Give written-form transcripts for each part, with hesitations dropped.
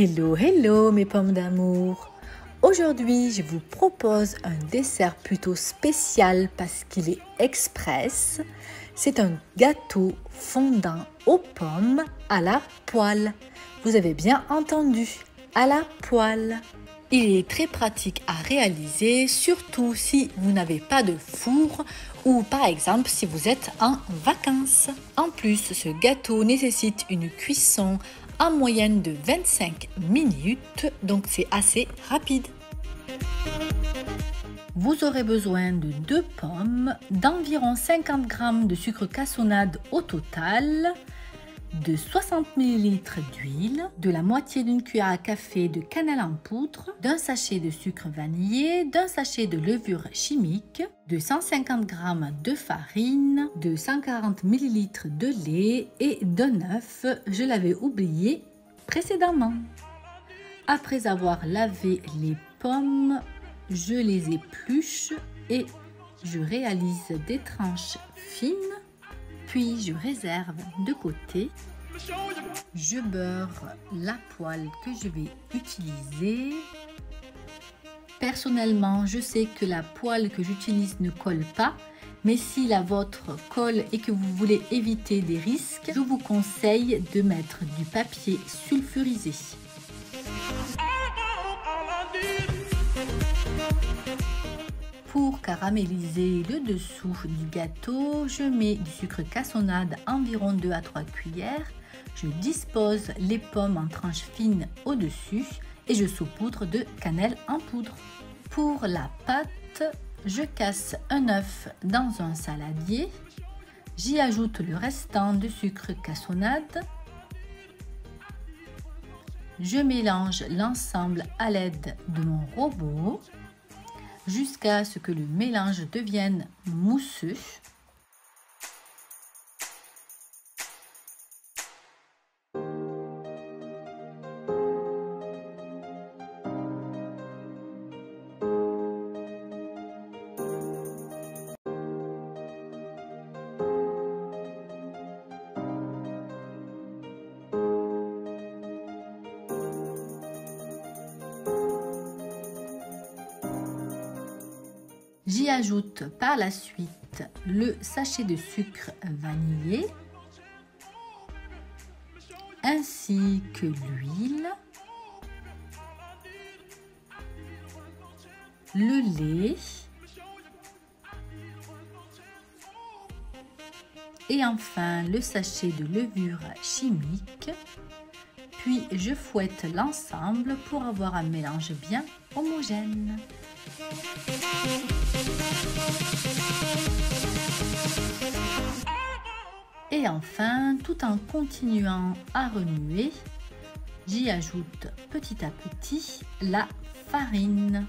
Hello, hello mes pommes d'amour. Aujourd'hui, je vous propose un dessert plutôt spécial parce qu'il est express. C'est un gâteau fondant aux pommes à la poêle. Vous avez bien entendu, à la poêle. Il est très pratique à réaliser, surtout si vous n'avez pas de four ou par exemple si vous êtes en vacances. En plus, ce gâteau nécessite une cuisson en moyenne de 25 minutes, donc c'est assez rapide. Vous aurez besoin de 2 pommes, d'environ 50 g de sucre cassonade au total, de 60 ml d'huile, de la moitié d'une cuillère à café de cannelle en poudre, d'un sachet de sucre vanillé, d'un sachet de levure chimique, de 150 g de farine, de 140 ml de lait et d'un œuf, je l'avais oublié précédemment. Après avoir lavé les pommes, je les épluche et je réalise des tranches fines. Puis je réserve de côté. Je beurre la poêle que je vais utiliser. Personnellement, je sais que la poêle que j'utilise ne colle pas. Mais si la vôtre colle et que vous voulez éviter des risques, je vous conseille de mettre du papier sulfurisé. Pour caraméliser le dessous du gâteau, je mets du sucre cassonade environ 2 à 3 cuillères. Je dispose les pommes en tranches fines au-dessus et je saupoudre de cannelle en poudre. Pour la pâte, je casse un œuf dans un saladier. J'y ajoute le restant de sucre cassonade. Je mélange l'ensemble à l'aide de mon robot jusqu'à ce que le mélange devienne mousseux. J'y ajoute par la suite le sachet de sucre vanillé ainsi que l'huile, le lait et enfin le sachet de levure chimique. Puis je fouette l'ensemble pour avoir un mélange bien homogène. Et enfin, tout en continuant à remuer, j'y ajoute petit à petit la farine.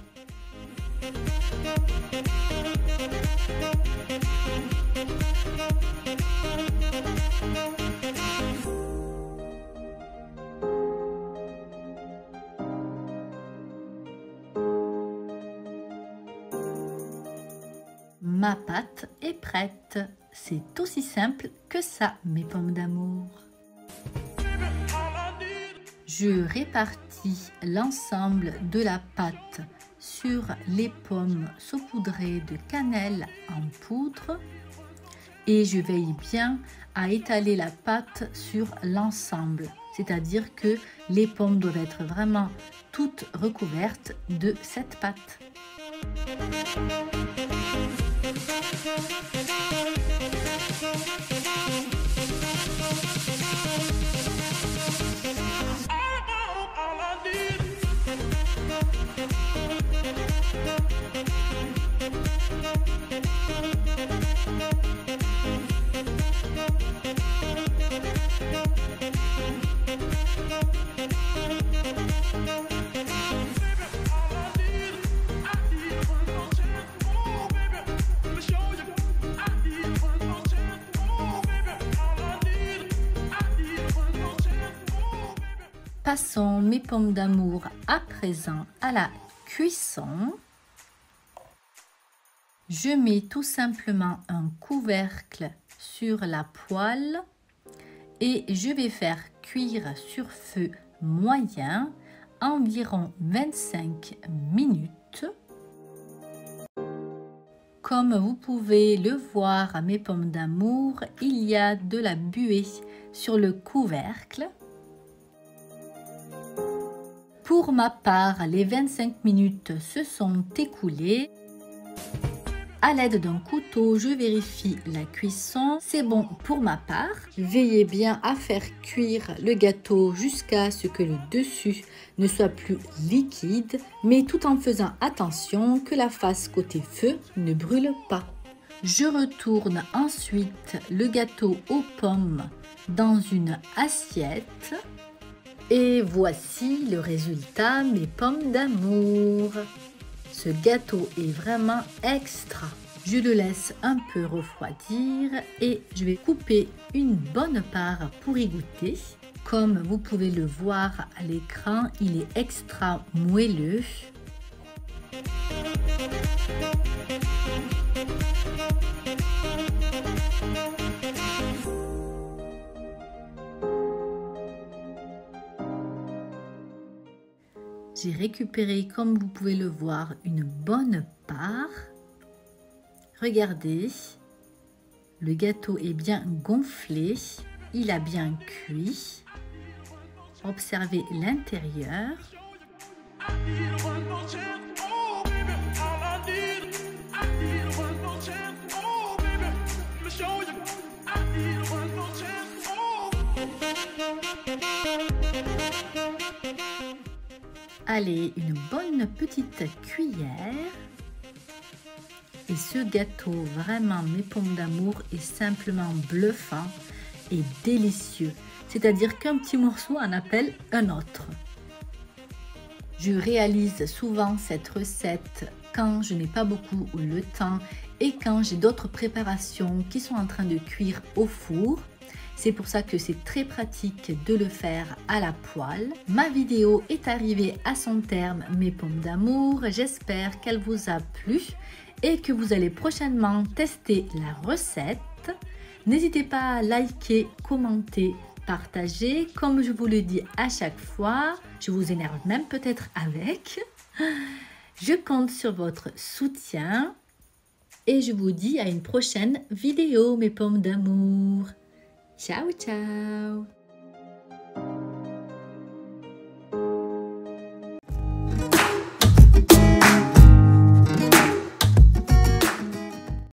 Ma pâte est prête. C'est aussi simple que ça, mes pommes d'amour. Je répartis l'ensemble de la pâte sur les pommes saupoudrées de cannelle en poudre et je veille bien à étaler la pâte sur l'ensemble. C'est-à-dire que les pommes doivent être vraiment toutes recouvertes de cette pâte. Passons mes pommes d'amour à présent à la cuisson. Je mets tout simplement un couvercle sur la poêle et je vais faire cuire sur feu moyen environ 25 minutes. Comme vous pouvez le voir à mes pommes d'amour, il y a de la buée sur le couvercle. Pour ma part, les 25 minutes se sont écoulées. À l'aide d'un couteau, je vérifie la cuisson. C'est bon pour ma part. Veillez bien à faire cuire le gâteau jusqu'à ce que le dessus ne soit plus liquide, mais tout en faisant attention que la face côté feu ne brûle pas. Je retourne ensuite le gâteau aux pommes dans une assiette. Et voici le résultat, mes pommes d'amour. Ce gâteau est vraiment extra. Je le laisse un peu refroidir et je vais couper une bonne part pour y goûter. Comme vous pouvez le voir à l'écran, il est extra moelleux. J'ai récupéré, comme vous pouvez le voir, une bonne part. Regardez, le gâteau est bien gonflé, il a bien cuit. Observez l'intérieur. Allez, une bonne petite cuillère. Et ce gâteau, vraiment, mes pommes d'amour, est simplement bluffant et délicieux. C'est-à-dire qu'un petit morceau en appelle un autre. Je réalise souvent cette recette quand je n'ai pas beaucoup le temps et quand j'ai d'autres préparations qui sont en train de cuire au four. C'est pour ça que c'est très pratique de le faire à la poêle. Ma vidéo est arrivée à son terme, mes pommes d'amour. J'espère qu'elle vous a plu et que vous allez prochainement tester la recette. N'hésitez pas à liker, commenter, partager. Comme je vous le dis à chaque fois, je vous énerve même peut-être avec. Je compte sur votre soutien et je vous dis à une prochaine vidéo, mes pommes d'amour. Ciao, ciao!